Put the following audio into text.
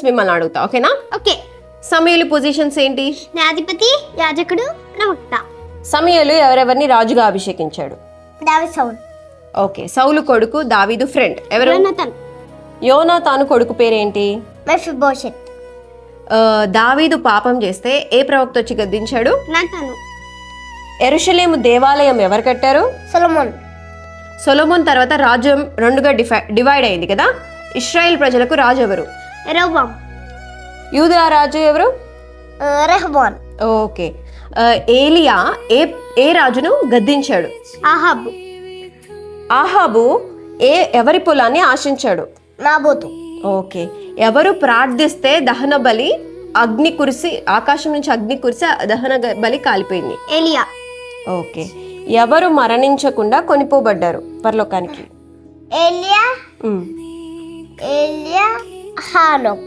మిమ్మల్ని అడుగుతా, ఓకేనా? ఓకే. సమయలు పొజిషన్స్ ఏంటి? న్యాయాధిపతి, యాజకుడు, ప్రవక్త. సమయలు ఎవరెవరిని రాజుగా అభిషేకించాడు? దావీదు, సౌలు. ఓకే. సౌలు కొడుకు దావీదు ఫ్రెండ్ ఎవరు? యోనాతాన్. యోనాతాను కొడుకు పేరేంటి? మెఫీబోషెత్. దావీదు పాపం చేస్తే ఏ ప్రవక్త వచ్చి గద్దించాడు? నాతాను. యెరూషలేము దేవాలయం ఎవరు కట్టారు? సొలొమోన్. సొలొమోన్ తర్వాత రాజ్యం రెండుగా డివైడ్ అయింది కదా. ఇశ్రాయేల్ ప్రజలకు రాజు ఎవరు? రెహబాం. యూదా రాజు ఎవరు? రెహబాన్. ఓకే. ఏలియా ఏ రాజును గద్దించాడు? ఆహాబు. ఆహాబు ఎవరి పొలాన్ని ఆశించాడు? నాబోతు. ఓకే. ఎవరు ప్రార్థిస్తే దహన బలి అగ్ని కురిసి ఆకాశం నుంచి అగ్ని కురిసి దహన బలి కాలిపోయింది? ఏలియా. ఓకే. ఎవరు మరణించకుండా కొనిపోబడ్డారు పరలోకానికి? ఏలియా, హానోక్.